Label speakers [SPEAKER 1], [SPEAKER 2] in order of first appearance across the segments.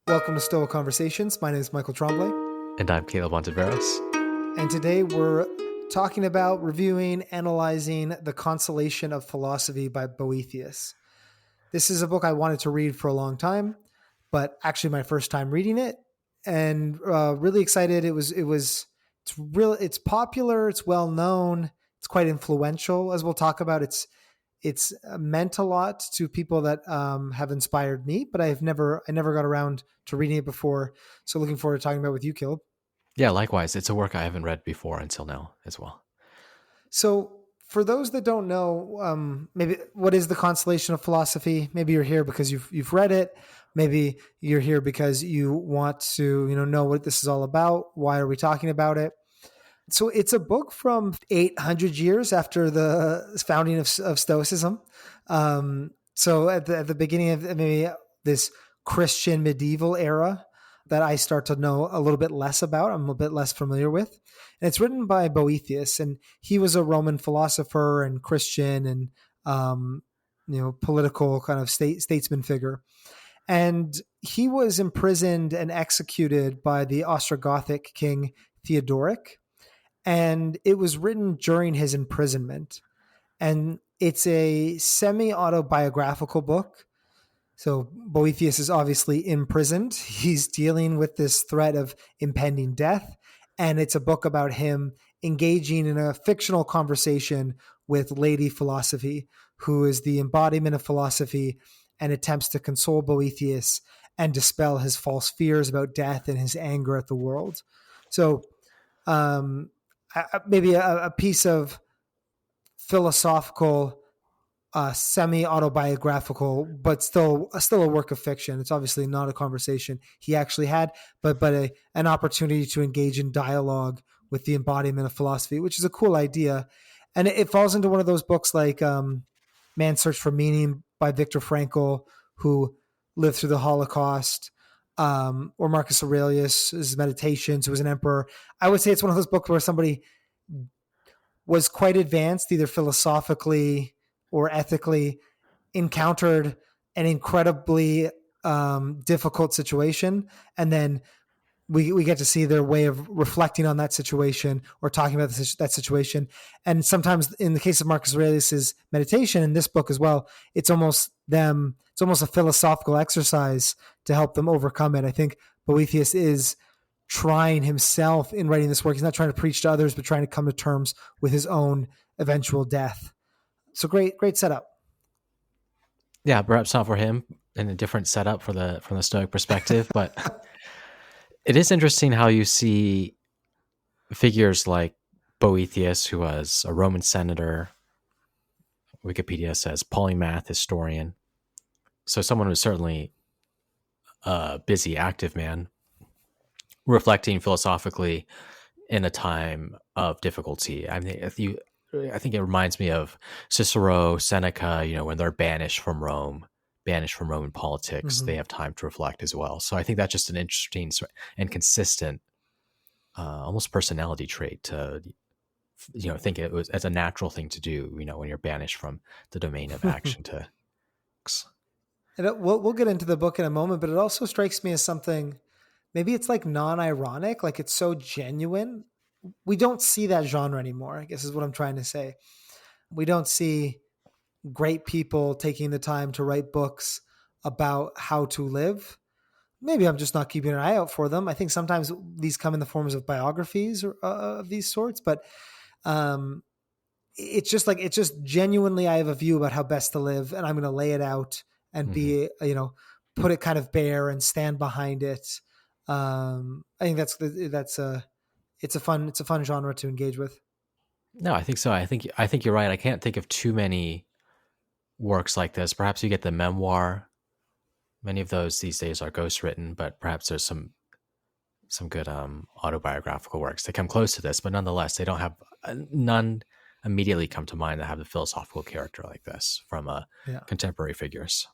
[SPEAKER 1] Welcome to Stoic Conversations. My name is Michael Tremblay.
[SPEAKER 2] And I'm Caleb Ontiveros.
[SPEAKER 1] And today we're talking about reviewing, analyzing The Consolation of Philosophy by Boethius. This is a book I wanted to read for a long time, but actually my first time reading it, and really excited. It's popular, it's well known, it's quite influential, as we'll talk about. It's meant a lot to people that have inspired me, but I never got around to reading it before. So looking forward to talking about it with you, Caleb.
[SPEAKER 2] Yeah, likewise. It's a work I haven't read before until now as well.
[SPEAKER 1] So for those that don't know, maybe what is the Consolation of Philosophy? Maybe you're here because you've read it. Maybe you're here because you want to know what this is all about. Why are we talking about it? So it's a book from 800 years after the founding of Stoicism. So at the beginning of maybe this Christian medieval era that I start to know a little bit less about, I'm a bit less familiar with. And it's written by Boethius, and he was a Roman philosopher and Christian and political kind of statesman figure. And he was imprisoned and executed by the Ostrogothic king Theodoric. And it was written during his imprisonment. And it's a semi-autobiographical book. So Boethius is obviously imprisoned. He's dealing with this threat of impending death. And it's a book about him engaging in a fictional conversation with Lady Philosophy, who is the embodiment of philosophy and attempts to console Boethius and dispel his false fears about death and his anger at the world. So maybe a piece of philosophical, semi-autobiographical, but still a work of fiction. It's obviously not a conversation he actually had, but an opportunity to engage in dialogue with the embodiment of philosophy, which is a cool idea. And it falls into one of those books like Man's Search for Meaning by Viktor Frankl, who lived through the Holocaust, or Marcus Aurelius' Meditations, who was an emperor. I would say it's one of those books where somebody was quite advanced, either philosophically or ethically, encountered an incredibly difficult situation, and then we get to see their way of reflecting on that situation or talking about that situation. And sometimes, in the case of Marcus Aurelius's meditation, in this book as well, it's almost a philosophical exercise to help them overcome it. I think Boethius is trying himself in writing this work. He's not trying to preach to others, but trying to come to terms with his own eventual death. So great setup.
[SPEAKER 2] Yeah, perhaps not for him, in a different setup from the Stoic perspective, but it is interesting how you see figures like Boethius, who was a Roman senator. Wikipedia says polymath historian. So someone who's certainly a busy, active man, reflecting philosophically in a time of difficulty. I mean, I think it reminds me of Cicero, Seneca, when they're banished from Roman politics, they have time to reflect as well. So I think that's just an interesting and consistent, almost personality trait to, think it was as a natural thing to do, when you're banished from the domain of action to.
[SPEAKER 1] And we'll get into the book in a moment, but it also strikes me as something, maybe it's like non-ironic, like it's so genuine. We don't see that genre anymore, I guess is what I'm trying to say. We don't see great people taking the time to write books about how to live. Maybe I'm just not keeping an eye out for them. I think sometimes these come in the forms of biographies or of these sorts, but it's just genuinely, I have a view about how best to live, and I'm going to lay it out and be, put it kind of bare and stand behind it. I think it's a fun genre to engage with.
[SPEAKER 2] No, I think so. I think you're right. I can't think of too many works like this. Perhaps you get the memoir. Many of those these days are ghostwritten, but perhaps there's some good autobiographical works that come close to this, but nonetheless, they don't have none immediately come to mind that have the philosophical character like this from contemporary figures.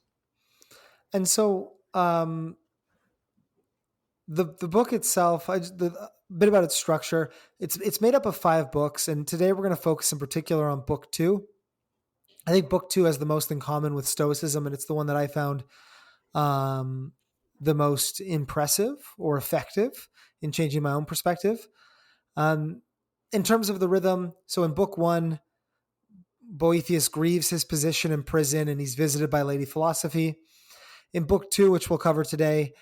[SPEAKER 1] And so the book itself, a bit about its structure. It's made up of 5 books, and today we're going to focus in particular on book 2. I think book 2 has the most in common with Stoicism, and it's the one that I found the most impressive or effective in changing my own perspective. In terms of the rhythm, so in book one, Boethius grieves his position in prison and he's visited by Lady Philosophy. In book two, which we'll cover today,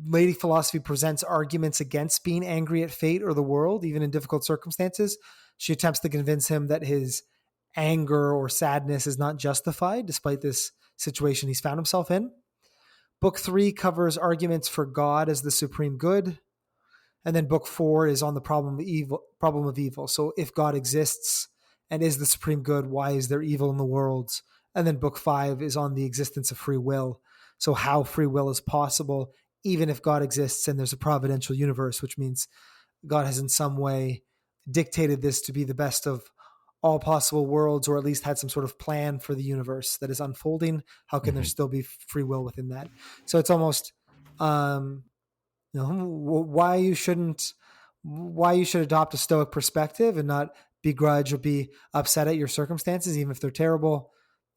[SPEAKER 1] Lady Philosophy presents arguments against being angry at fate or the world, even in difficult circumstances. She attempts to convince him that his anger or sadness is not justified despite this situation he's found himself in. Book three covers arguments for God as the supreme good. And then book four is on the problem of evil. So if God exists and is the supreme good, why is there evil in the world? And then book five is on the existence of free will. So how free will is possible, even if God exists and there's a providential universe, which means God has in some way dictated this to be the best of all possible worlds, or at least had some sort of plan for the universe that is unfolding. How can there still be free will within that? So it's almost, why you should adopt a Stoic perspective and not begrudge or be upset at your circumstances, even if they're terrible.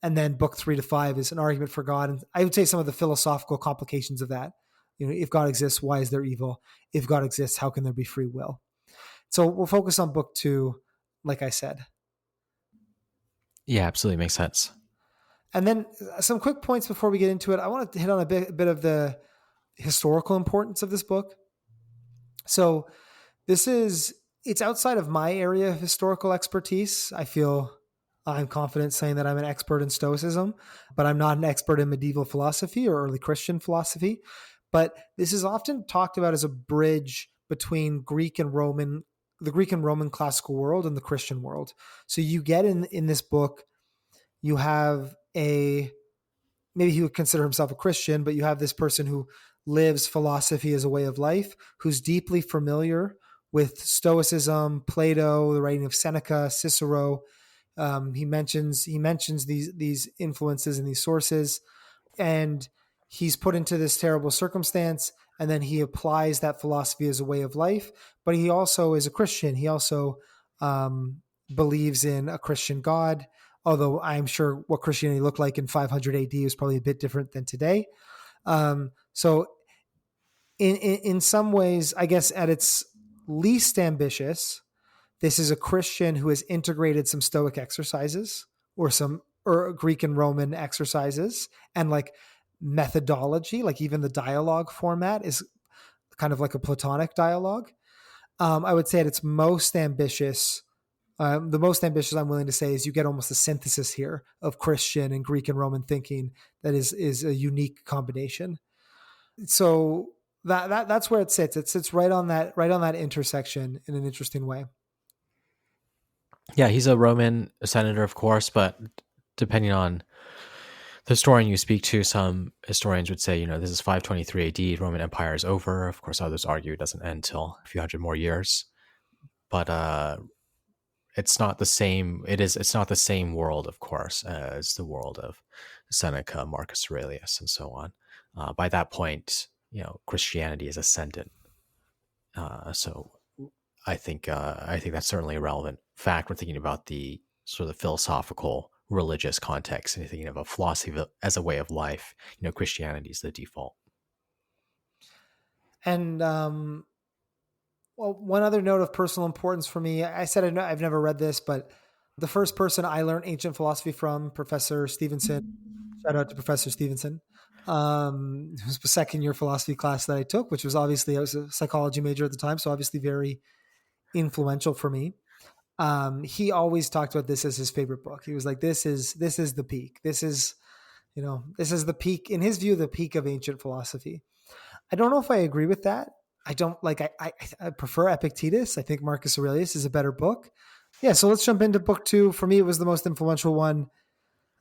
[SPEAKER 1] And then book 3 to 5 is an argument for God. And I would say some of the philosophical complications of that. If God exists, why is there evil? If God exists, how can there be free will? So we'll focus on book 2, like I said.
[SPEAKER 2] Yeah, absolutely makes sense.
[SPEAKER 1] And then some quick points before we get into it. I want to hit on a bit of the historical importance of this book. So it's outside of my area of historical expertise. I feel I'm confident saying that I'm an expert in Stoicism, but I'm not an expert in medieval philosophy or early Christian philosophy. But this is often talked about as a bridge between the Greek and Roman classical world and the Christian world. So you get in this book, you have maybe he would consider himself a Christian, but you have this person who lives philosophy as a way of life, who's deeply familiar with Stoicism, Plato, the writing of Seneca, Cicero. He mentions these influences and these sources, and he's put into this terrible circumstance, and then he applies that philosophy as a way of life. But he also is a Christian. He also believes in a Christian God, although I'm sure what Christianity looked like in 500 AD is probably a bit different than today. So in some ways, I guess at its least ambitious, this is a Christian who has integrated some Stoic exercises or Greek and Roman exercises and like methodology, like even the dialogue format is kind of like a Platonic dialogue. I would say at its most ambitious, the most ambitious I'm willing to say is you get almost a synthesis here of Christian and Greek and Roman thinking that is a unique combination. So that's where it sits. It sits right on that intersection in an interesting way.
[SPEAKER 2] Yeah, he's a Roman senator, of course, but depending on the historian you speak to, some historians would say, this is 523 AD, Roman Empire is over. Of course, others argue it doesn't end till a few hundred more years. But it's not the same. It's not the same world, of course, as the world of Seneca, Marcus Aurelius, and so on. By that point, Christianity is ascendant. So I think that's certainly a relevant fact. We're thinking about the sort of philosophical, religious context, and thinking of a philosophy as a way of life. Christianity is the default.
[SPEAKER 1] And well, one other note of personal importance for me, I said I've never read this, but the first person I learned ancient philosophy from, Professor Stevenson. Shout out to Professor Stevenson. It was the second year philosophy class that I took, which was obviously, I was a psychology major at the time, so obviously very influential for me. He always talked about this as his favorite book. He was like, this is the peak. This is the peak, in his view, the peak of ancient philosophy. I don't know if I agree with that. I don't like, I prefer Epictetus. I think Marcus Aurelius is a better book. Yeah. So let's jump into book 2. For me, it was the most influential one.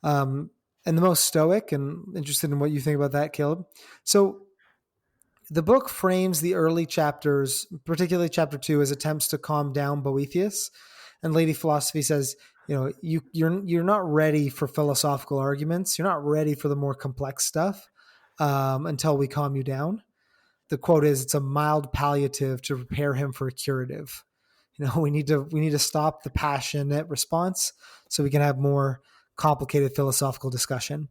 [SPEAKER 1] And the most Stoic, and interested in what you think about that, Caleb. So the book frames the early chapters, particularly chapter 2, as attempts to calm down Boethius. And Lady Philosophy says, you're not ready for philosophical arguments. You're not ready for the more complex stuff until we calm you down. The quote is, it's a mild palliative to prepare him for a curative. We need to stop the passionate response so we can have more complicated philosophical discussion.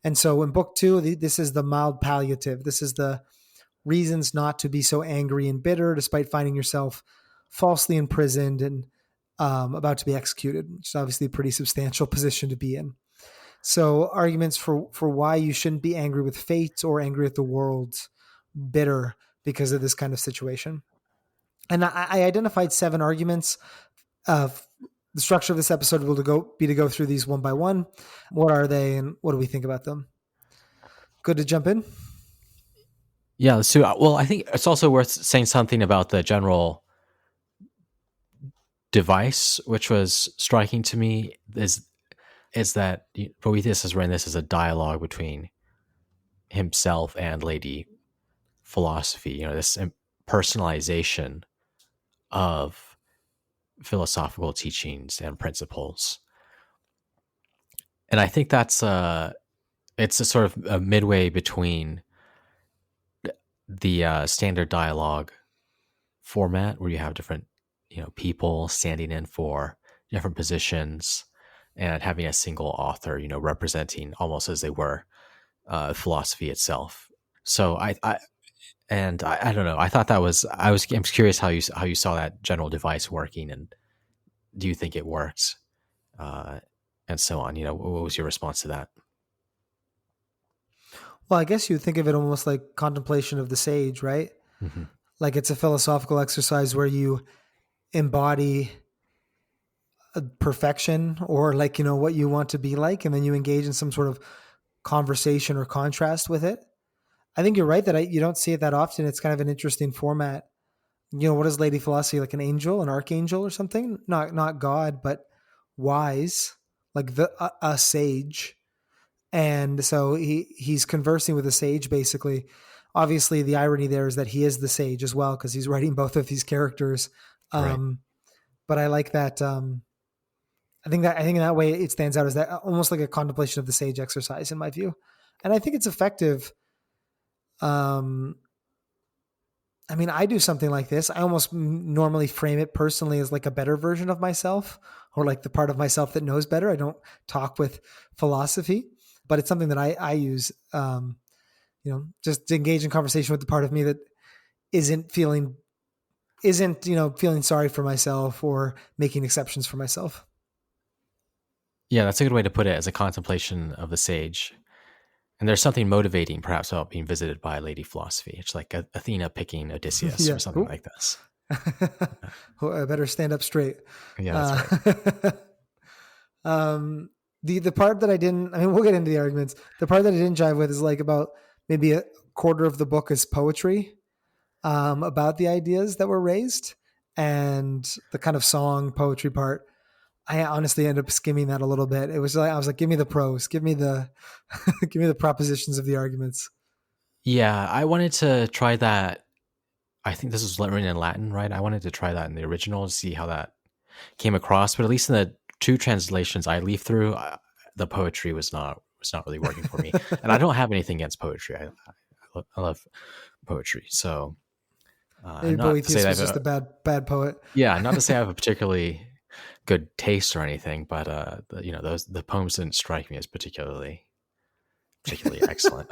[SPEAKER 1] And so in book 2, this is the mild palliative. This is the reasons not to be so angry and bitter despite finding yourself falsely imprisoned and about to be executed, which is obviously a pretty substantial position to be in. So arguments for why you shouldn't be angry with fate or angry at the world, bitter because of this kind of situation. And I identified 7 arguments. The structure of this episode will to go through these one by one. What are they and what do we think about them? Good to jump in?
[SPEAKER 2] Yeah, so well, I think it's also worth saying something about the general device, which was striking to me, is that Boethius has written this as a dialogue between himself and Lady Philosophy. This personalization of philosophical teachings and principles, and I think that's it's a sort of a midway between the standard dialogue format where you have different people standing in for different positions and having a single author representing almost as they were philosophy itself. So I don't know, I thought that was I'm curious how you saw that general device working, and do you think it works, and so on. What was your response to that?
[SPEAKER 1] Well, I guess you think of it almost like contemplation of the sage, right?
[SPEAKER 2] Mm-hmm.
[SPEAKER 1] Like it's a philosophical exercise where you embody a perfection or like, what you want to be like, and then you engage in some sort of conversation or contrast with it. I think you're right that you don't see it that often. It's kind of an interesting format. What is Lady Philosophy, like an angel, an archangel or something? Not God, but wise, like a sage. And so he's conversing with a sage, basically. Obviously, the irony there is that he is the sage as well, because he's writing both of these characters.
[SPEAKER 2] Right.
[SPEAKER 1] But I like that. I think in that way it stands out as that almost like a contemplation of the sage exercise, in my view, and I think it's effective. I do something like this. I almost normally frame it personally as like a better version of myself, or like the part of myself that knows better. I don't talk with philosophy, but it's something that I use, just to engage in conversation with the part of me that isn't feeling sorry for myself or making exceptions for myself.
[SPEAKER 2] Yeah, that's a good way to put it, as a contemplation of the sage. And there's something motivating, perhaps, about being visited by Lady Philosophy. It's like Athena picking Odysseus or something like this.
[SPEAKER 1] I better stand up straight.
[SPEAKER 2] Yeah, that's right.
[SPEAKER 1] The part that I didn't, we'll get into the arguments. The part that I didn't jive with is like about maybe a quarter of the book is poetry, about the ideas that were raised, and the kind of song poetry part. I honestly ended up skimming that a little bit. It was like, I was like, give me the prose, give me the, give me the propositions of the arguments.
[SPEAKER 2] Yeah, I wanted to try that. I think this was written in Latin, right? I wanted to try that in the original to see how that came across. But at least in the 2 translations I leafed through, the poetry was not really working for me. And I don't have anything against poetry. I love poetry. So
[SPEAKER 1] Maybe
[SPEAKER 2] not to say
[SPEAKER 1] Boethius
[SPEAKER 2] that
[SPEAKER 1] was just a bad poet.
[SPEAKER 2] Yeah, not to say I have a particularly good taste or anything, but the poems didn't strike me as particularly excellent.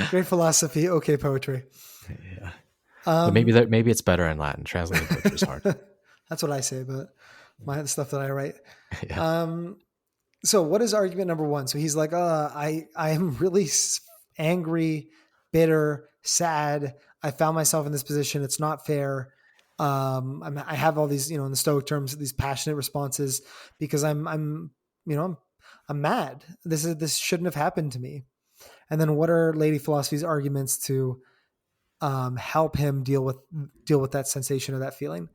[SPEAKER 1] Great philosophy, okay poetry.
[SPEAKER 2] Yeah, but maybe it's better in Latin. Translating poetry is hard.
[SPEAKER 1] That's what I say about the stuff that I write.
[SPEAKER 2] Yeah.
[SPEAKER 1] So what is argument number 1? So he's like, I am really angry, bitter, sad. I found myself in this position. It's not fair. I have all these, in the Stoic terms, these passionate responses because I'm mad. This shouldn't have happened to me. And then what are Lady Philosophy's arguments to help him deal with that sensation or that feeling?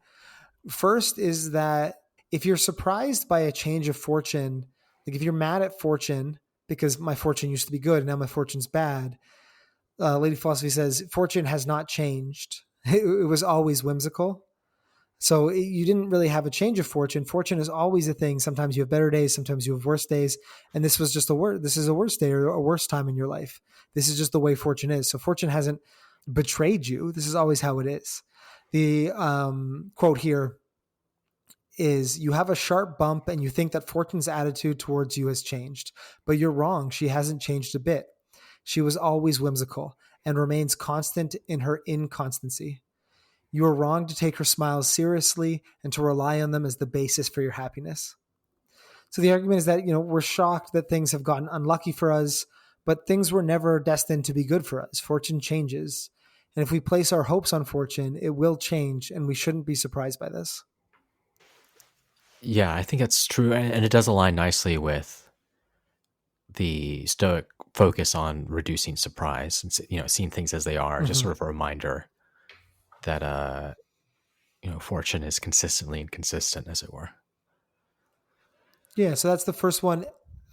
[SPEAKER 1] First is that if you're surprised by a change of fortune, like if you're mad at fortune because my fortune used to be good and now my fortune's bad, Lady Philosophy says fortune has not changed. It was always whimsical. So you didn't really have a change of fortune. Fortune is always a thing. Sometimes you have better days. Sometimes you have worse days. And this was just this is a worse day or a worse time in your life. This is just the way fortune is. So fortune hasn't betrayed you. This is always how it is. The quote here is, you have a sharp bump and you think that fortune's attitude towards you has changed, but you're wrong. She hasn't changed a bit. She was always whimsical. and remains constant in her inconstancy. You are wrong to take her smiles seriously and to rely on them as the basis for your happiness. So the argument is that, we're shocked that things have gotten unlucky for us, but things were never destined to be good for us. Fortune changes. And if we place our hopes on fortune, it will change, and we shouldn't be surprised by this.
[SPEAKER 2] Yeah, I think that's true. And it does align nicely with the Stoic focus on reducing surprise and, seeing things as they are, just
[SPEAKER 1] Mm-hmm.
[SPEAKER 2] sort of a reminder that, fortune is consistently inconsistent, as it were.
[SPEAKER 1] Yeah, so that's the first one.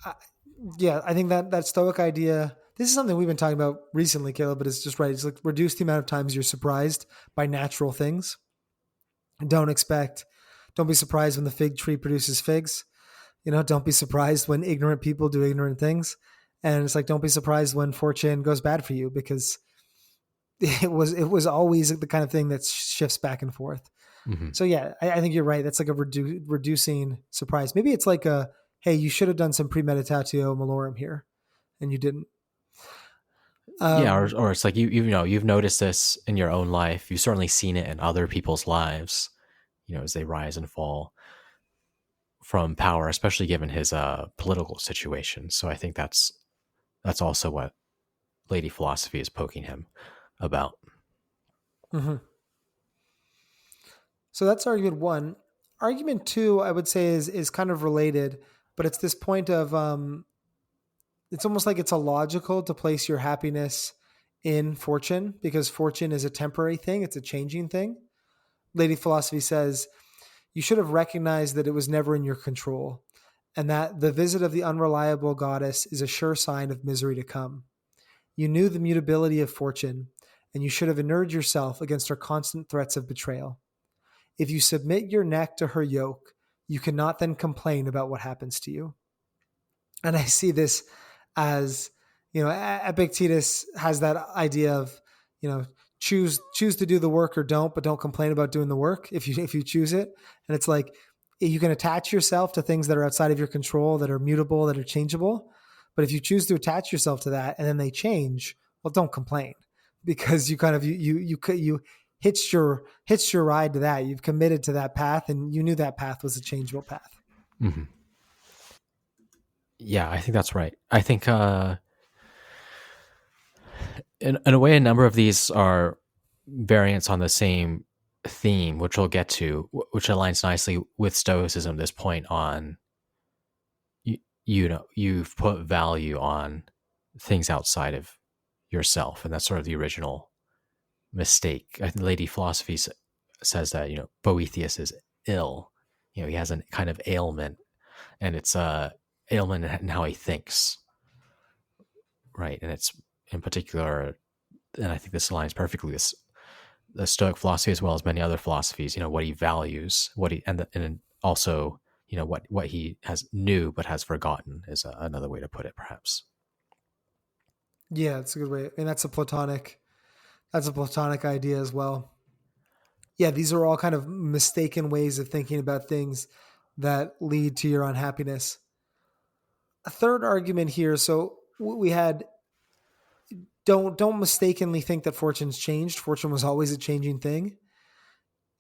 [SPEAKER 1] Uh, yeah, I think that Stoic idea. This is something we've been talking about recently, Caleb. But it's just right. It's like reduce the amount of times you're surprised by natural things. Don't expect. Don't be surprised when the fig tree produces figs. Don't be surprised when ignorant people do ignorant things. And it's like, don't be surprised when fortune goes bad for you, because it was always the kind of thing that shifts back and forth.
[SPEAKER 2] Mm-hmm.
[SPEAKER 1] So yeah, I think you're right. That's like a reducing surprise. Maybe it's like a, hey, you should have done some premeditatio malorum here, and you didn't.
[SPEAKER 2] Yeah,
[SPEAKER 1] Um,
[SPEAKER 2] or it's like you've noticed this in your own life. You've certainly seen it in other people's lives, as they rise and fall from power, especially given his political situation. So I think that's also what Lady Philosophy is poking him about.
[SPEAKER 1] mhm. So that's argument one. Argument two, I would say, is kind of related, but it's this point of it's almost like it's illogical to place your happiness in fortune, because fortune is a temporary thing, it's a changing thing. Lady Philosophy says you should have recognized that it was never in your control, and that the visit of the unreliable goddess is a sure sign of misery to come. You knew the mutability of fortune, and you should have inured yourself against her constant threats of betrayal. If you submit your neck to her yoke, you cannot then complain about what happens to you. And I see this as, Epictetus has that idea of, choose to do the work or don't, but don't complain about doing the work if you choose it. And it's like you can attach yourself to things that are outside of your control, that are mutable, that are changeable. But if you choose to attach yourself to that and then they change, well, don't complain, because you kind of you hitched your ride to that. You've committed to that path, and you knew that path was a changeable path.
[SPEAKER 2] Mm-hmm. Yeah, I think that's right. I think in a way, a number of these are variants on the same theme, which we'll get to, which aligns nicely with Stoicism. This point on you've put value on things outside of yourself, and that's sort of the original mistake. I think Lady Philosophy says that Boethius is ill. He has a kind of ailment, and it's a ailment in how he thinks, right? And it's in particular, and I think this aligns perfectly with the Stoic philosophy as well as many other philosophies. What he values, and also what he has knew but has forgotten is another way to put it, perhaps.
[SPEAKER 1] Yeah, it's a good way. I mean, that's a Platonic idea as well. Yeah, these are all kind of mistaken ways of thinking about things that lead to your unhappiness. A third argument here. So we had, don't mistakenly think that fortune's changed. Fortune was always a changing thing.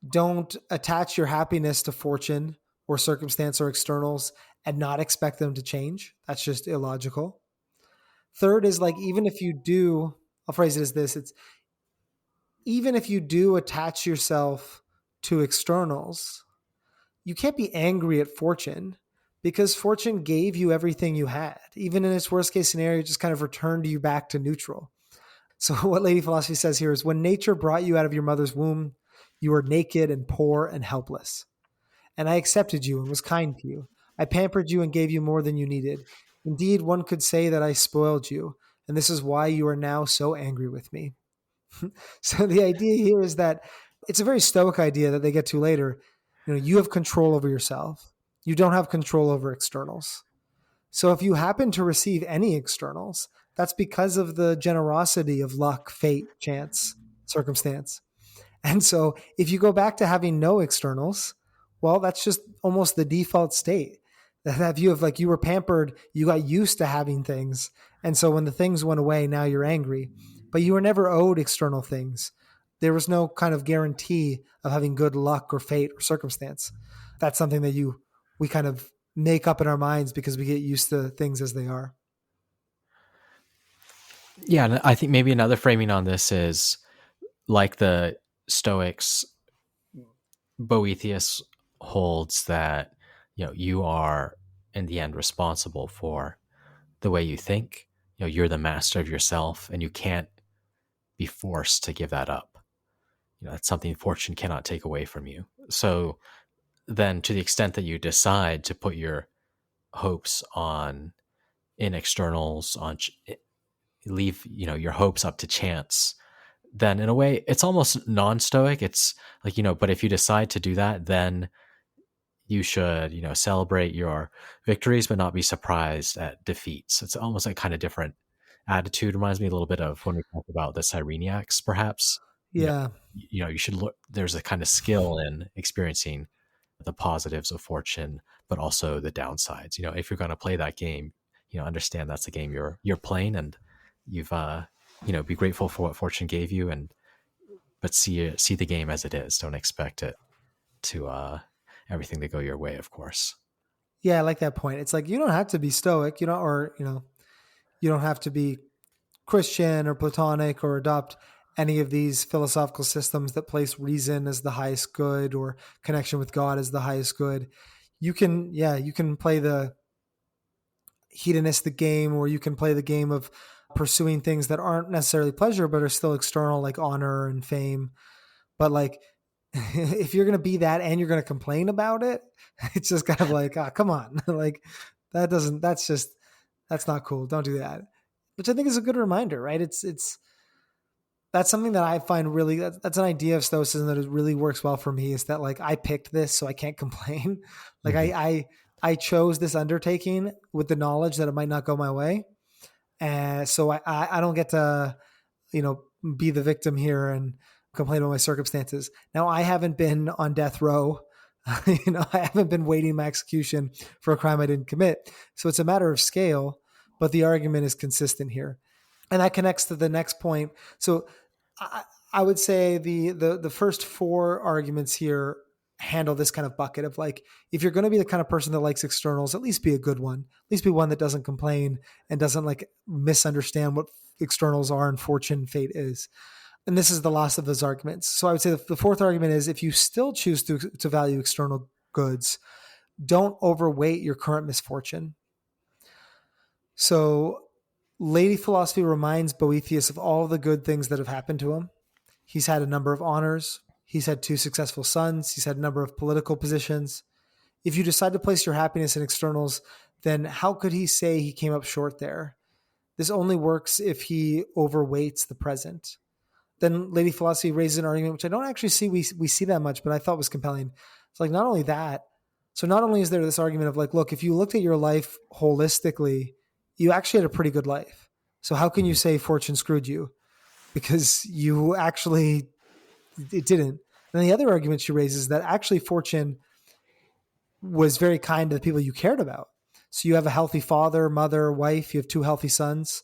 [SPEAKER 1] Don't attach your happiness to fortune or circumstance or externals and not expect them to change. That's just illogical. Third is like, even if you do, I'll phrase it as this, it's even if you do attach yourself to externals, you can't be angry at fortune, because fortune gave you everything you had. Even in its worst case scenario, it just kind of returned you back to neutral. So what Lady Philosophy says here is, when nature brought you out of your mother's womb, you were naked and poor and helpless. And I accepted you and was kind to you. I pampered you and gave you more than you needed. Indeed, one could say that I spoiled you, and this is why you are now so angry with me. So the idea here is that it's a very stoic idea that they get to later. You have control over yourself. You don't have control over externals. So if you happen to receive any externals, that's because of the generosity of luck, fate, chance, circumstance. And so if you go back to having no externals, well, that's just almost the default state. That view of like, you were pampered, you got used to having things. And so when the things went away, now you're angry. but you were never owed external things. There was no kind of guarantee of having good luck or fate or circumstance. That's something that we kind of make up in our minds because we get used to things as they are.
[SPEAKER 2] Yeah, and I think maybe another framing on this is like the Stoics, Boethius holds that you are in the end responsible for the way you think. You're the master of yourself, and you can't be forced to give that up. That's something fortune cannot take away from you. So then, to the extent that you decide to put your hopes on in externals, leave your hopes up to chance, then in a way it's almost non-stoic. It's like, but if you decide to do that, then you should celebrate your victories but not be surprised at defeats. It's almost like kind of different attitude. Reminds me a little bit of when we talk about the Cyrenaics, perhaps. you know
[SPEAKER 1] Yeah.
[SPEAKER 2] you should look, there's a kind of skill in experiencing the positives of fortune but also the downsides. If you're going to play that game, understand that's the game you're playing, and you've be grateful for what fortune gave you, and but see the game as it is. Don't expect it to everything to go your way, of course.
[SPEAKER 1] Yeah, I like that point. It's like you don't have to be stoic, or you don't have to be Christian or Platonic or adopt any of these philosophical systems that place reason as the highest good or connection with God as the highest good. You can play the hedonistic game, or you can play the game of pursuing things that aren't necessarily pleasure but are still external, like honor and fame. But like, if you're going to be that and you're going to complain about it, it's just kind of like, ah, come on. Like that's not cool. Don't do that. Which I think is a good reminder, right? That's something that I find really, that's an idea of stoicism that really works well for me, is that like, I picked this, so I can't complain. Like
[SPEAKER 2] Mhm.
[SPEAKER 1] I chose this undertaking with the knowledge that it might not go my way. And so I don't get to, you know, be the victim here and complain about my circumstances. Now, I haven't been on death row. I haven't been waiting my execution for a crime I didn't commit. So it's a matter of scale, but the argument is consistent here. And that connects to the next point. So I, I would say the first four arguments here handle this kind of bucket of like, if you're going to be the kind of person that likes externals, at least be a good one. At least be one that doesn't complain and doesn't like misunderstand what externals are and fortune, fate is. And this is the last of those arguments. So I would say the fourth argument is, if you still choose to value external goods, don't overweight your current misfortune. So Lady Philosophy reminds Boethius of all the good things that have happened to him. He's had a number of honors. He's had two successful sons. He's had a number of political positions. If you decide to place your happiness in externals, then how could he say he came up short there? This only works if he overweights the present. Then Lady Philosophy raises an argument, which I don't actually see we see that much, but I thought was compelling. It's like, not only that, so not only is there this argument of like, look, if you looked at your life holistically, you actually had a pretty good life. So how can you
[SPEAKER 2] Mhm.
[SPEAKER 1] say fortune screwed you? Because you actually, it didn't. And the other argument she raises is that actually fortune was very kind to the people you cared about. So you have a healthy father, mother, wife, you have two healthy sons.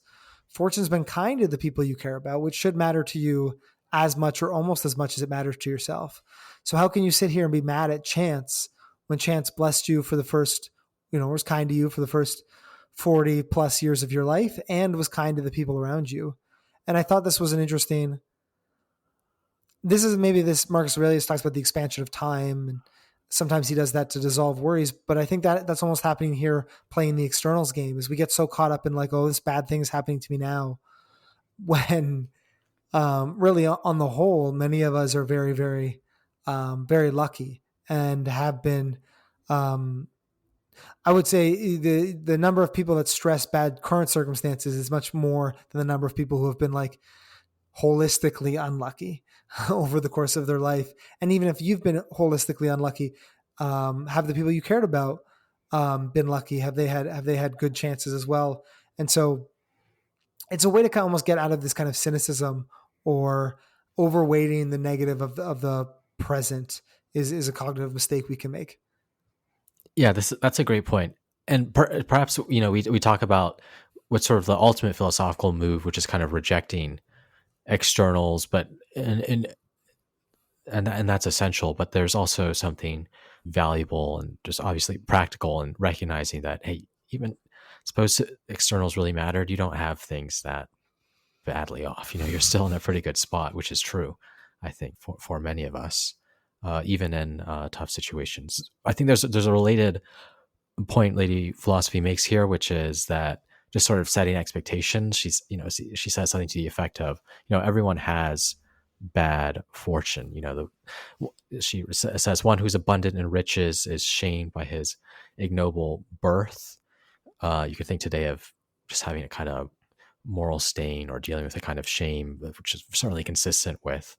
[SPEAKER 1] Fortune's been kind to the people you care about, which should matter to you as much or almost as much as it matters to yourself. So how can you sit here and be mad at chance when chance blessed you for the first, was kind to you for the first 40 plus years of your life and was kind to the people around you? And I thought this was an interesting, this is maybe this Marcus Aurelius talks about the expansion of time, and sometimes he does that to dissolve worries, but I think that that's almost happening here playing the externals game, is we get so caught up in like, oh, this bad thing is happening to me now, when really on the whole many of us are very very very lucky and have been, I would say the number of people that stress bad current circumstances is much more than the number of people who have been like holistically unlucky over the course of their life. And even if you've been holistically unlucky, have the people you cared about been lucky? Have they had good chances as well? And so it's a way to kind of almost get out of this kind of cynicism or overweighting the negative of the present is a cognitive mistake we can make.
[SPEAKER 2] Yeah, that's a great point. And perhaps we talk about what's sort of the ultimate philosophical move, which is kind of rejecting externals, but and that's essential. But there's also something valuable and just obviously practical, and recognizing that, hey, even suppose externals really mattered, you don't have things that badly off. You're still in a pretty good spot, which is true, I think, for many of us, even in tough situations. I think there's a related point Lady Philosophy makes here, which is that just sort of setting expectations. She says something to the effect of, everyone has bad fortune. She says one who's abundant in riches is shamed by his ignoble birth. You could think today of just having a kind of moral stain or dealing with a kind of shame, which is certainly consistent with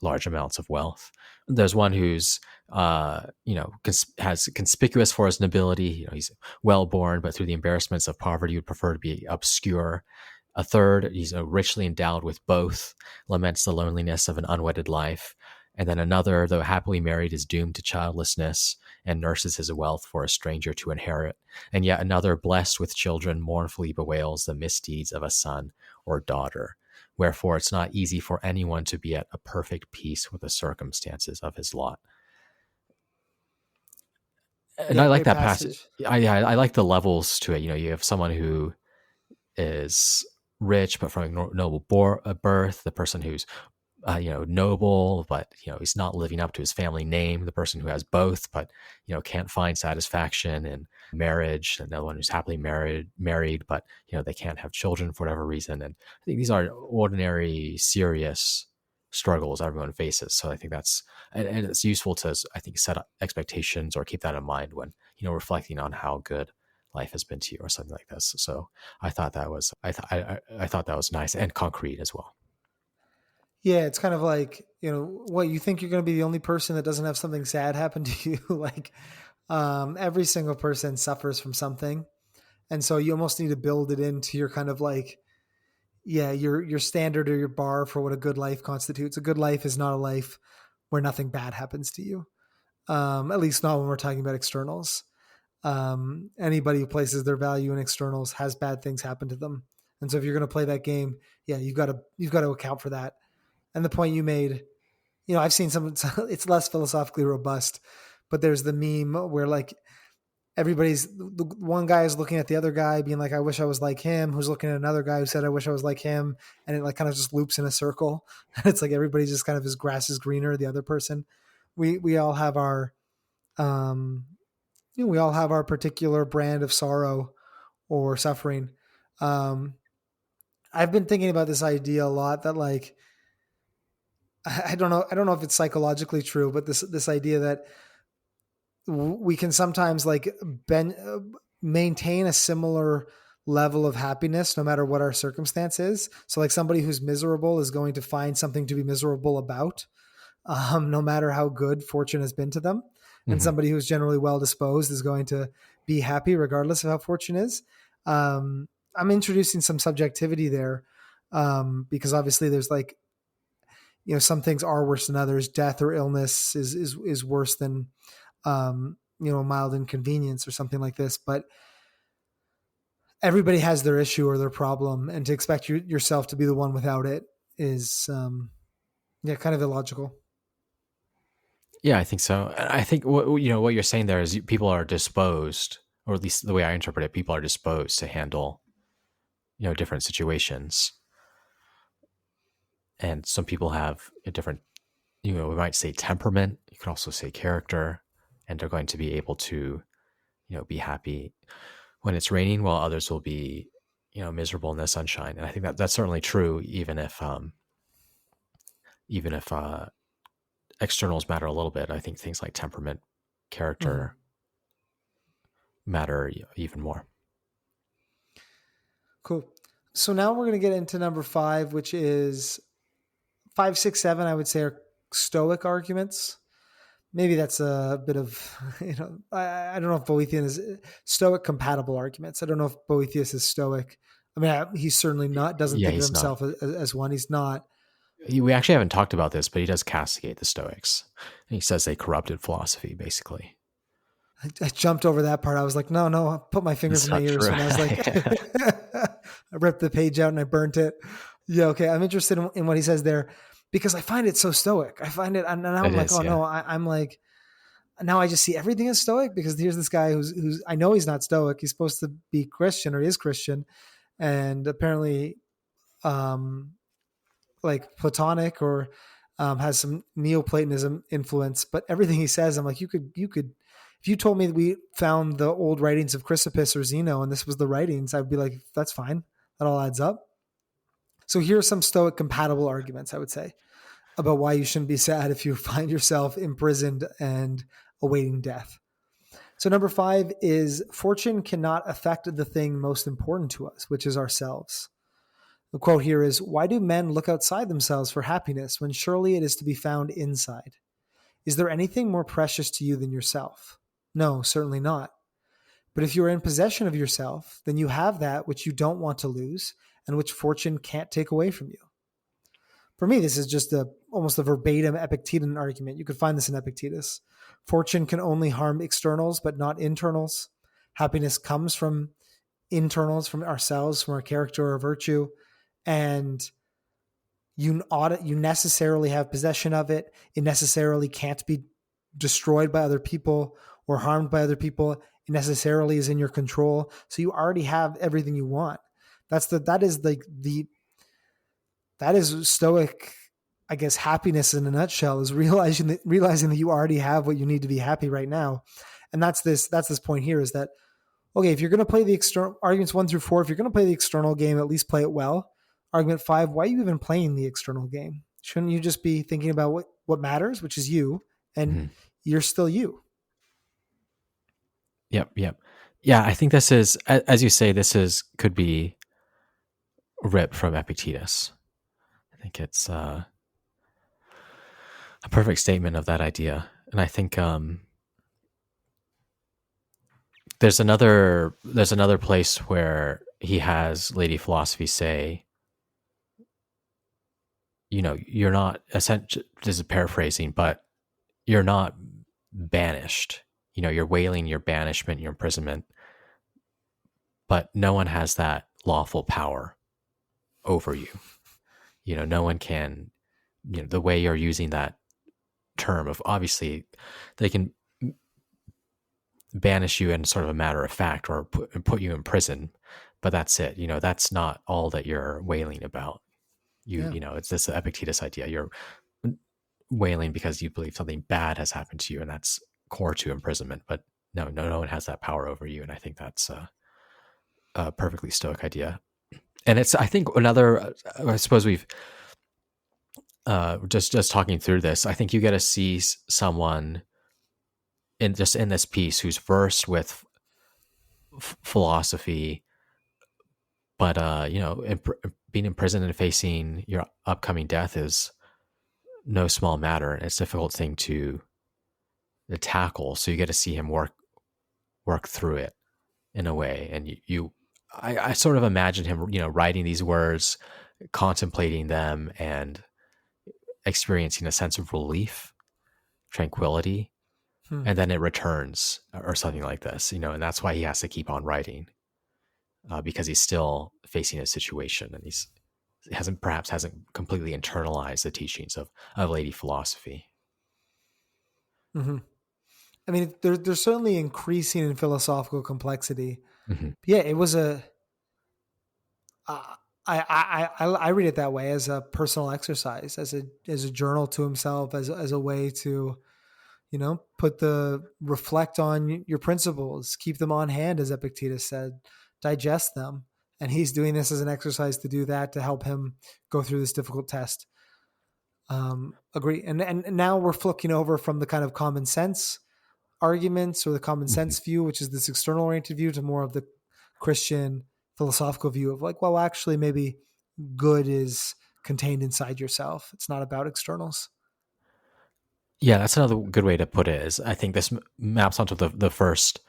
[SPEAKER 2] large amounts of wealth. There's one who's, has conspicuous for his nobility. He's well born, but through the embarrassments of poverty, would prefer to be obscure. A third, he's richly endowed with both, laments the loneliness of an unwedded life. And then another, though happily married, is doomed to childlessness and nurses his wealth for a stranger to inherit. And yet another, blessed with children, mournfully bewails the misdeeds of a son or daughter. Wherefore it's not easy for anyone to be at a perfect peace with the circumstances of his lot. And
[SPEAKER 1] Yeah,
[SPEAKER 2] I like
[SPEAKER 1] great
[SPEAKER 2] that passage.
[SPEAKER 1] passage.
[SPEAKER 2] I like the levels to it. You have someone who is rich but from a noble birth, the person who's noble, but he's not living up to his family name. The person who has both, but can't find satisfaction in marriage. And the one who's happily married, but they can't have children for whatever reason. And I think these are ordinary, serious struggles everyone faces. So I think and it's useful to, I think, set up expectations or keep that in mind when reflecting on how good life has been to you or something like this. So I thought that was I thought that was nice and concrete as well.
[SPEAKER 1] Yeah, it's kind of like, what, you think you're going to be the only person that doesn't have something sad happen to you? Like, every single person suffers from something. And so you almost need to build it into your kind of like, yeah, your standard or your bar for what a good life constitutes. A good life is not a life where nothing bad happens to you. At least not when we're talking about externals. Anybody who places their value in externals has bad things happen to them. And so if you're going to play that game, yeah, you've got to account for that. And the point you made, I've seen some, it's less philosophically robust, but there's the meme where like the one guy is looking at the other guy being like, I wish I was like him, who's looking at another guy who said, I wish I was like him. And it like kind of just loops in a circle. And it's like, everybody just kind of, his grass is greener, the other person. We all have our, we all have our particular brand of sorrow or suffering. I've been thinking about this idea a lot that like, I don't know if it's psychologically true, but this idea that we can sometimes like maintain a similar level of happiness no matter what our circumstance is. So like somebody who's miserable is going to find something to be miserable about, no matter how good fortune has been to them. And
[SPEAKER 2] Mm-hmm.
[SPEAKER 1] somebody who's generally well disposed is going to be happy regardless of how fortune is. I'm introducing some subjectivity there, because obviously there's like, some things are worse than others. Death or illness is worse than, mild inconvenience or something like this. But everybody has their issue or their problem, and to expect yourself to be the one without it is, kind of illogical.
[SPEAKER 2] Yeah, I think so. I think what you're saying there is people are disposed, or at least the way I interpret it, people are disposed to handle different situations, and some people have a different, we might say temperament. You could also say character, and they're going to be able to be happy when it's raining, while others will be miserable in the sunshine. And I think that that's certainly true, even if externals matter a little bit. I think things like temperament,
[SPEAKER 1] Mm-hmm.
[SPEAKER 2] character matter even more.
[SPEAKER 1] Cool. So now we're going to get into number 5, which is 5, 6, 7, I would say, are Stoic arguments. Maybe that's a bit of, I don't know if Boethian is Stoic compatible arguments. I don't know if Boethius is Stoic. I mean, he's certainly not, doesn't
[SPEAKER 2] Yeah,
[SPEAKER 1] think of
[SPEAKER 2] he's not.
[SPEAKER 1] himself as one. He's not.
[SPEAKER 2] We actually haven't talked about this, but he does castigate the Stoics. And he says they corrupted philosophy, basically.
[SPEAKER 1] I jumped over that part. I was like, no, I put my fingers
[SPEAKER 2] That's
[SPEAKER 1] in my
[SPEAKER 2] not
[SPEAKER 1] ears
[SPEAKER 2] true.
[SPEAKER 1] when I was like, I ripped the page out and I burnt it. Yeah, okay. I'm interested in what he says there because I find it so stoic. I find it, and now
[SPEAKER 2] It
[SPEAKER 1] I'm like,
[SPEAKER 2] is,
[SPEAKER 1] oh
[SPEAKER 2] yeah.
[SPEAKER 1] no, I'm like, now I just see everything as stoic because here's this guy who's I know he's not stoic. He's supposed to be Christian or is Christian, and apparently, um, like Platonic or has some Neoplatonism influence. But everything he says, I'm like, you could. If you told me that we found the old writings of Chrysippus or Zeno and this was the writings, I'd be like, that's fine. That all adds up. So here are some Stoic compatible arguments, I would say, about why you shouldn't be sad if you find yourself imprisoned and awaiting death. So, number 5 is fortune cannot affect the thing most important to us, which is ourselves. The quote here is, why do men look outside themselves for happiness when surely it is to be found inside? Is there anything more precious to you than yourself? No, certainly not. But if you are in possession of yourself, then you have that which you don't want to lose and which fortune can't take away from you. For me, this is just almost a verbatim Epictetan argument. You could find this in Epictetus. Fortune can only harm externals, but not internals. Happiness comes from internals, from ourselves, from our character or virtue, and you necessarily have possession of it. It necessarily can't be destroyed by other people or harmed by other people. It necessarily is in your control. So you already have everything you want. That is Stoic, I guess, happiness in a nutshell, is realizing that you already have what you need to be happy right now. And that's this point here, is that, okay, if you're going to play the external arguments 1 through 4, if you're going to play the external game, at least play it well. Argument 5, why are you even playing the external game? Shouldn't you just be thinking about what matters, which is you, and
[SPEAKER 2] Mhm.
[SPEAKER 1] you're still you?
[SPEAKER 2] Yep, yep. Yeah, I think this is, as you say, could be ripped from Epictetus. I think it's a perfect statement of that idea. And I think there's another place where he has Lady Philosophy say, you're not, essentially, this is paraphrasing, but you're not banished. You're wailing your banishment, your imprisonment, but no one has that lawful power over you. No one can, the way you're using that term of, obviously they can banish you in sort of a matter of fact, or put you in prison, but that's it. That's not all that you're wailing about.
[SPEAKER 1] Yeah.
[SPEAKER 2] It's this Epictetus idea. You're wailing because you believe something bad has happened to you, and that's core to imprisonment. But no one has that power over you. And I think that's a perfectly Stoic idea. And it's, I think, another, I suppose we've just talking through this, I think you get to see someone in this piece who's versed with philosophy, but being imprisoned and facing your upcoming death is no small matter, and it's a difficult thing to tackle. So you get to see him work through it in a way, and I sort of imagine him, writing these words, contemplating them, and experiencing a sense of relief, tranquility,
[SPEAKER 1] Hmm.
[SPEAKER 2] and then it returns, or something like this, and that's why he has to keep on writing, because he's still facing a situation, and he's hasn't completely internalized the teachings of Lady Philosophy.
[SPEAKER 1] Mm-hmm. I mean, there's certainly increasing in philosophical complexity.
[SPEAKER 2] Mm-hmm.
[SPEAKER 1] But yeah, it was a. I read it that way, as a personal exercise, as a journal to himself, as a way to, reflect on your principles, keep them on hand, as Epictetus said, digest them. And he's doing this as an exercise to do that, to help him go through this difficult test. Agree. And now we're flicking over from the kind of common sense arguments or the common
[SPEAKER 2] Mm-hmm.
[SPEAKER 1] sense view, which is this external oriented view, to more of the Christian philosophical view of like, well, actually, maybe good is contained inside yourself. It's not about externals.
[SPEAKER 2] Yeah, that's another good way to put it. Is, I think this maps onto the first,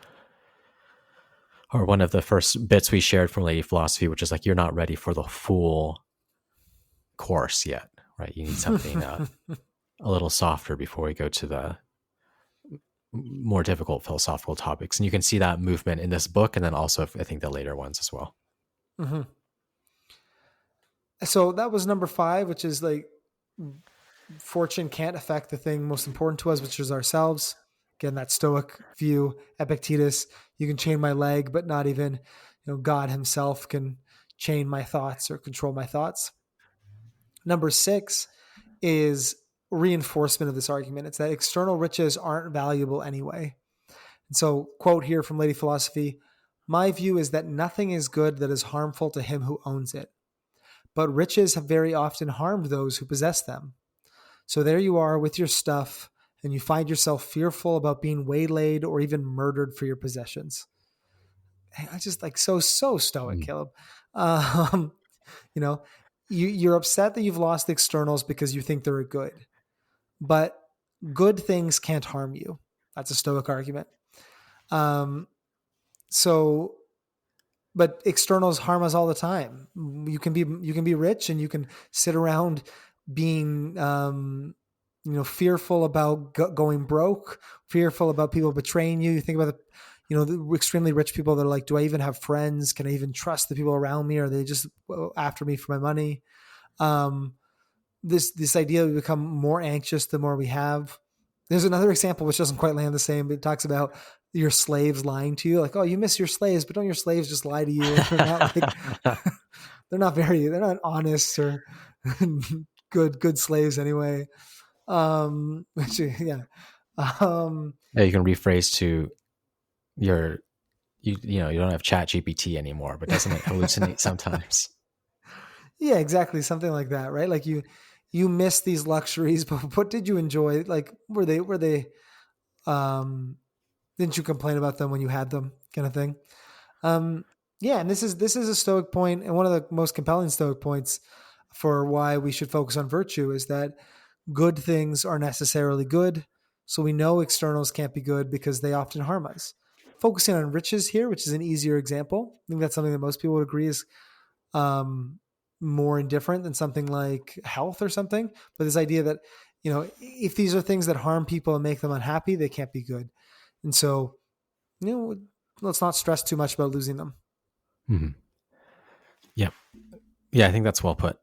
[SPEAKER 2] or one of the first bits we shared from Lady Philosophy, which is like, you're not ready for the full course yet, right? You need something a little softer before we go to the more difficult philosophical topics. And you can see that movement in this book, and then also, I think, the later ones as well.
[SPEAKER 1] Mm-hmm. So that was number 5, which is like fortune can't affect the thing most important to us, which is ourselves. Again, that Stoic view, Epictetus, you can chain my leg, but not even, God himself can chain my thoughts or control my thoughts. Number 6 is reinforcement of this argument. It's that external riches aren't valuable anyway. And so, quote here from Lady Philosophy, my view is that nothing is good that is harmful to him who owns it, but riches have very often harmed those who possess them. So there you are with your stuff, and you find yourself fearful about being waylaid or even murdered for your possessions. I just like so stoic,
[SPEAKER 2] Mm.
[SPEAKER 1] Caleb. Um, you know, you're upset that you've lost the externals because you think they're good, but good things can't harm you. That's a stoic argument. Um, so but externals harm us all the time. You can be rich and you can sit around being fearful about going broke, fearful about people betraying you. You think about the extremely rich people that are like, do I even have friends? Can I even trust the people around me? Or are they just after me for my money? Um, this idea we become more anxious the more we have. There's another example which doesn't quite land the same, but it talks about your slaves lying to you, like, oh, you miss your slaves, but don't your slaves just lie to you? And they're not like they're not honest or good slaves anyway. Which yeah.
[SPEAKER 2] Yeah, you can rephrase to your you don't have Chat GPT anymore, but doesn't it hallucinate sometimes?
[SPEAKER 1] Yeah, exactly. Something like that, right? Like you miss these luxuries, but what did you enjoy? Like were they um didn't you complain about them when you had them, kind of thing? Um, yeah, and this is a Stoic point, and one of the most compelling Stoic points for why we should focus on virtue is that good things are necessarily good. So we know externals can't be good because they often harm us. Focusing on riches here, which is an easier example, I think that's something that most people would agree is um, more indifferent than something like health or something. But this idea that if these are things that harm people and make them unhappy, they can't be good. And so let's not stress too much about losing them.
[SPEAKER 2] Hmm. Yep. Yeah, I think that's well put.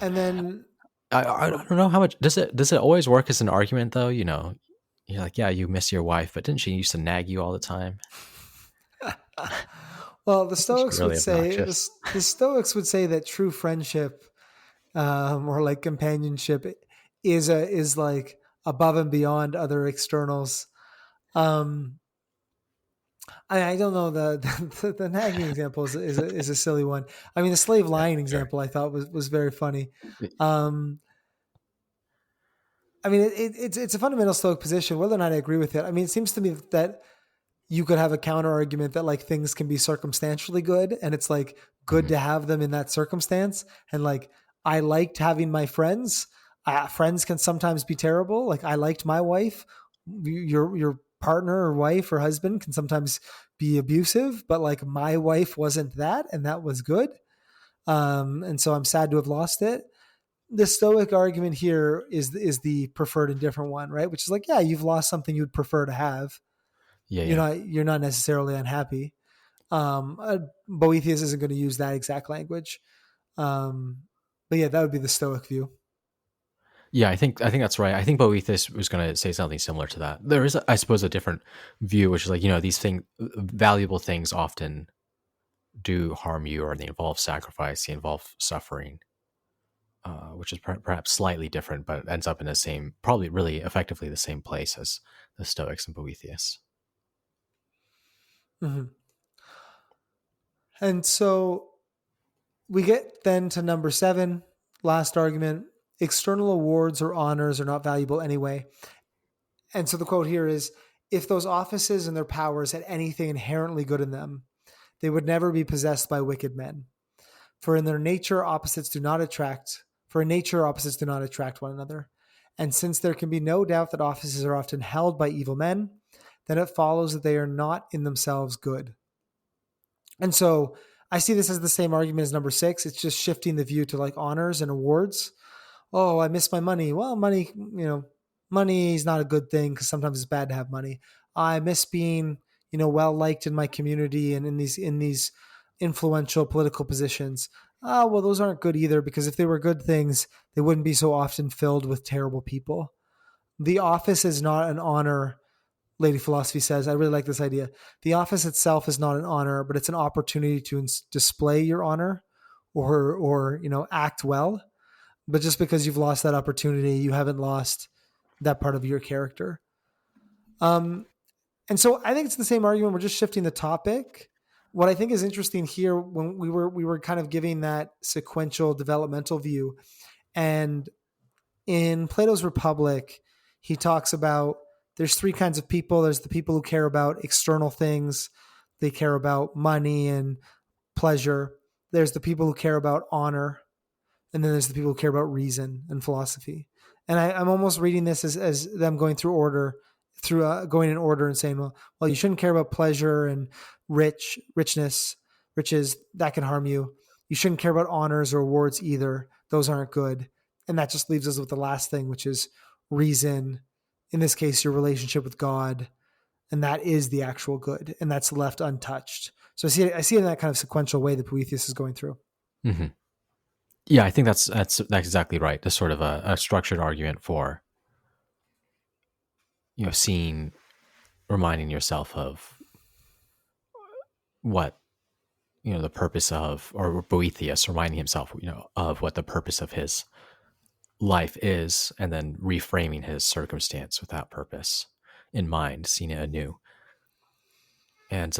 [SPEAKER 1] And then,
[SPEAKER 2] I
[SPEAKER 1] oh,
[SPEAKER 2] don't know how much does it always work as an argument though. You're like, yeah, you miss your wife, but didn't she used to nag you all the time?
[SPEAKER 1] well, the
[SPEAKER 2] Wasn't she
[SPEAKER 1] Stoics would
[SPEAKER 2] really
[SPEAKER 1] say
[SPEAKER 2] obnoxious?
[SPEAKER 1] the Stoics would say that true friendship or like companionship is like above and beyond other externals. Um, I don't know the nagging example is a silly one. I mean, the slave
[SPEAKER 2] Yeah,
[SPEAKER 1] lying
[SPEAKER 2] sure.
[SPEAKER 1] example I thought was very funny. Um, I mean, it's a fundamental Stoic position. Whether or not I agree with it, I mean, it seems to me that you could have a counter argument that like things can be circumstantially good, and it's like good
[SPEAKER 2] Mhm.
[SPEAKER 1] to have them in that circumstance. And like I liked having my friends. Friends can sometimes be terrible. Like I liked my wife. Your partner or wife or husband can sometimes be abusive, but like my wife wasn't that, and that was good. And so I'm sad to have lost it. The Stoic argument here is the preferred indifferent one, right? Which is like, yeah, you've lost something you'd prefer to have.
[SPEAKER 2] Yeah,
[SPEAKER 1] You're
[SPEAKER 2] yeah,
[SPEAKER 1] not necessarily unhappy. Boethius isn't going to use that exact language. Um, but yeah, that would be the Stoic view.
[SPEAKER 2] yeah. I think that's right. I think Boethius was going to say something similar to that. There is, I suppose, a different view, which is like these valuable things often do harm you, or they involve sacrifice, they involve suffering, which is perhaps slightly different, but ends up in the same, probably really effectively the same place as the Stoics and Boethius.
[SPEAKER 1] Mhm. And so we get then to number 7, last argument. External awards or honors are not valuable anyway. And so the quote here is, if those offices and their powers had anything inherently good in them, they would never be possessed by wicked men. For in their nature, opposites do not attract. For in nature, opposites do not attract one another. And since there can be no doubt that offices are often held by evil men, then it follows that they are not in themselves good. And so I see this as the same argument as number 6. It's just shifting the view to like honors and awards. Oh, I miss my money. Well, money is not a good thing because sometimes it's bad to have money. I miss being, well liked in my community and in these influential political positions. Well, those aren't good either, because if they were good things, they wouldn't be so often filled with terrible people. The office is not an honor, Lady Philosophy says. I really like this idea. The office itself is not an honor, but it's an opportunity to display your honor, or act well. But just because you've lost that opportunity, you haven't lost that part of your character. And so I think it's the same argument. We're just shifting the topic. What I think is interesting here, when we were kind of giving that sequential developmental view, and in Plato's Republic, he talks about there's three kinds of people. There's the people who care about external things. They care about money and pleasure. There's the people who care about honor. And then there's the people who care about reason and philosophy. And I'm almost reading this as them going through order, going in order and saying, well, you shouldn't care about pleasure and riches. That can harm you. You shouldn't care about honors or awards either. Those aren't good. And that just leaves us with the last thing, which is reason. In this case, your relationship with God. And that is the actual good. And that's left untouched. So I see it in that kind of sequential way that Boethius is going through.
[SPEAKER 2] Mm-hmm. Yeah, I think that's exactly right. There's sort of a structured argument for, reminding yourself of what, the purpose of, or Boethius reminding himself, of what the purpose of his life is, and then reframing his circumstance with that purpose in mind, seeing it anew. And,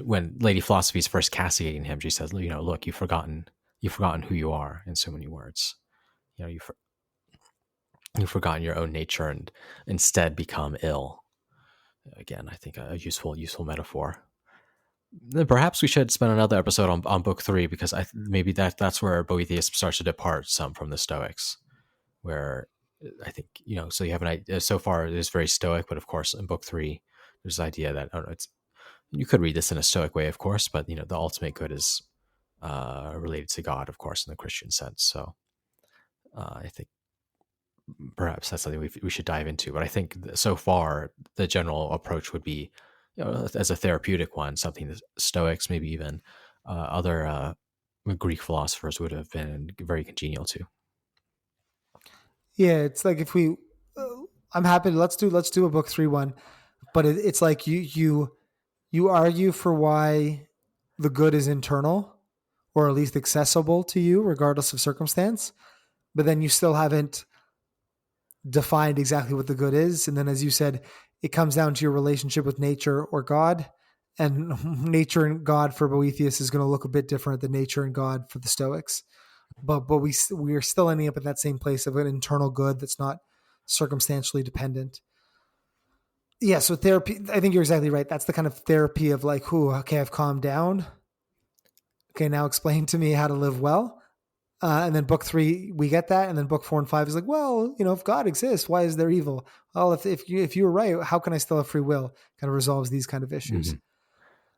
[SPEAKER 2] when Lady Philosophy's first castigating him, she says, look, you've forgotten who you are in so many words. You've forgotten your own nature and instead become ill. Again, I think a useful metaphor. Then perhaps we should spend another episode on book 3, because maybe that's where Boethius starts to depart some from the Stoics, where I think, so you have an idea. So far, it is very Stoic, but of course, in book 3, there's the idea that, you could read this in a Stoic way, of course, but the ultimate good is related to God, of course, in the Christian sense. So I think perhaps that's something we should dive into. But I think so far, the general approach would be, as a therapeutic one, something that Stoics, maybe even other Greek philosophers would have been very congenial to.
[SPEAKER 1] Yeah, it's like I'm happy to let's do a book 3 one, but it's like you argue for why the good is internal, or at least accessible to you, regardless of circumstance. But then you still haven't defined exactly what the good is. And then, as you said, it comes down to your relationship with nature or God. And nature and God for Boethius is going to look a bit different than nature and God for the Stoics. But we are still ending up in that same place of an internal good that's not circumstantially dependent. Yeah, so therapy, I think you're exactly right. That's the kind of therapy of like, okay, I've calmed down. Okay, now explain to me how to live well. And then book 3, we get that. And then book 4 and 5 is like, well, if God exists, why is there evil? Well, if you were right, how can I still have free will? Kind of resolves these kind of issues. Mm-hmm.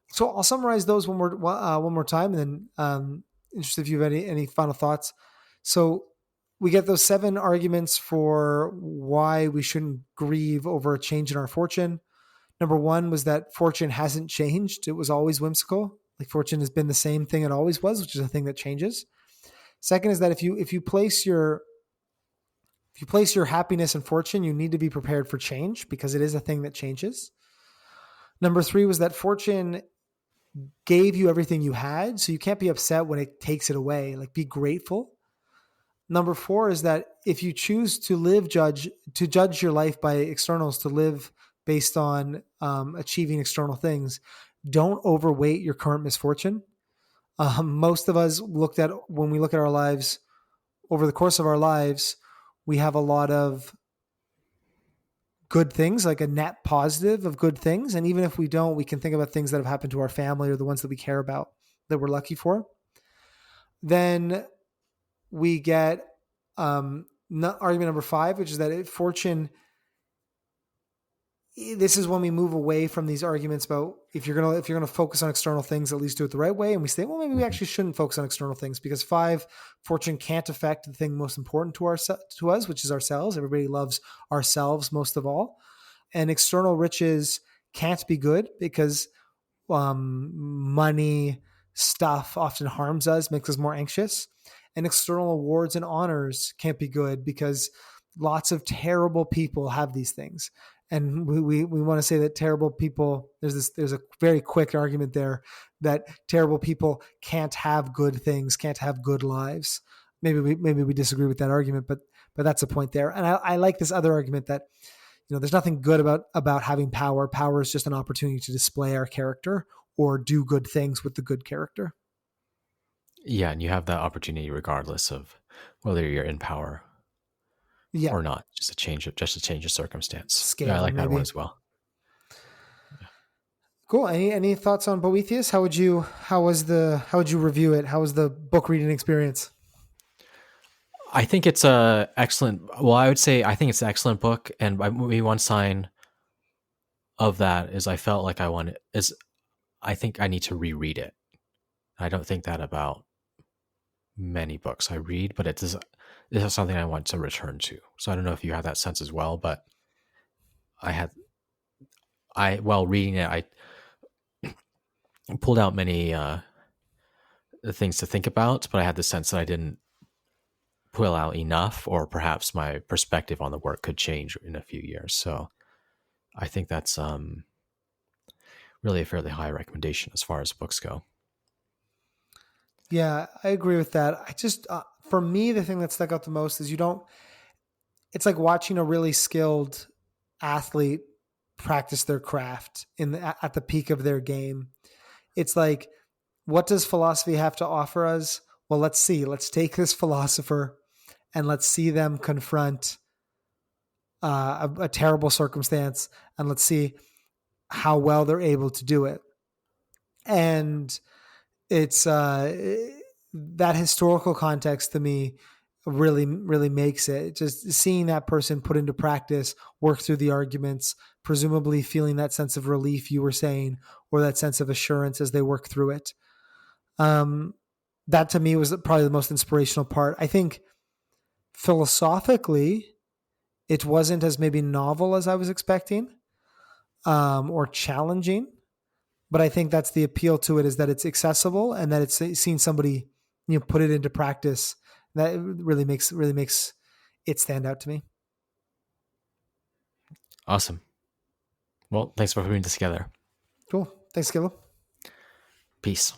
[SPEAKER 1] So I'll summarize those one more time, and then interested if you have any final thoughts. So we get those 7 arguments for why we shouldn't grieve over a change in our fortune. Number 1 was that fortune hasn't changed. It was always whimsical. Like fortune has been the same thing it always was, which is a thing that changes. Second is that if you place your happiness and fortune, you need to be prepared for change, because it is a thing that changes. Number 3 was that fortune gave you everything you had, so you can't be upset when it takes it away. Like, be grateful. Number 4 is that if you choose to judge your life by externals, to live based on achieving external things, don't overweight your current misfortune. Most of us when we look at our lives, over the course of our lives, we have a lot of good things, like a net positive of good things. And even if we don't, we can think about things that have happened to our family, or the ones that we care about, that we're lucky for. Then we get argument number 5, which is that fortune, this is when we move away from these arguments about if you're gonna focus on external things, at least do it the right way. And we say, well, maybe we actually shouldn't focus on external things, because 5, fortune can't affect the thing most important to us, which is ourselves. Everybody loves ourselves most of all. And external riches can't be good, because money, stuff often harms us, makes us more anxious. And external awards and honors can't be good because lots of terrible people have these things. And we want to say that terrible people, there's a very quick argument there that terrible people can't have good things, can't have good lives. Maybe we disagree with that argument, but that's a point there. And I like this other argument that, there's nothing good about having power. Power is just an opportunity to display our character or do good things with the good character.
[SPEAKER 2] Yeah, and you have that opportunity regardless of whether you're in power or not. Just a change of circumstance.
[SPEAKER 1] Scale,
[SPEAKER 2] Yeah, I like
[SPEAKER 1] maybe.
[SPEAKER 2] that one as well.
[SPEAKER 1] Yeah. Cool. Any thoughts on Boethius? How would you review it? How was the book reading experience?
[SPEAKER 2] I think it's a excellent. Well, I would say I think it's an excellent book, and maybe one sign of that is I felt like I think I need to reread it. I don't think that about many books I read, but this is something I want to return to. So I don't know if you have that sense as well, but while reading it, I pulled out many things to think about, but I had the sense that I didn't pull out enough, or perhaps my perspective on the work could change in a few years. So I think that's really a fairly high recommendation as far as books go.
[SPEAKER 1] Yeah, I agree with that. I just, for me, the thing that stuck out the most is it's like watching a really skilled athlete practice their craft at the peak of their game. It's like, what does philosophy have to offer us? Well, let's see. Let's take this philosopher and let's see them confront a terrible circumstance, and let's see how well they're able to do it. And it's that historical context to me really, really makes it. Just seeing that person put into practice, work through the arguments, presumably feeling that sense of relief you were saying, or that sense of assurance as they work through it. That to me was probably the most inspirational part. I think philosophically, it wasn't as maybe novel as I was expecting, or challenging. But I think that's the appeal to it, is that it's accessible and that it's seen somebody, put it into practice. That really makes it stand out to me.
[SPEAKER 2] Awesome. Well, thanks for putting this together.
[SPEAKER 1] Cool. Thanks, Kilo.
[SPEAKER 2] Peace.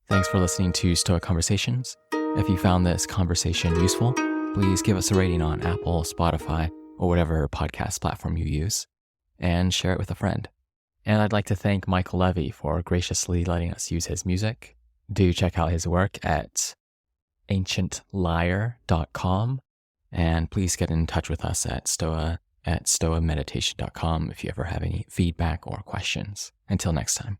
[SPEAKER 2] Thanks for listening to Stoic Conversations. If you found this conversation useful, please give us a rating on Apple, Spotify, or whatever podcast platform you use, and share it with a friend. And I'd like to thank Michael Levy for graciously letting us use his music. Do check out his work at ancientlyre.com, and please get in touch with us at stoameditation.com if you ever have any feedback or questions. Until next time.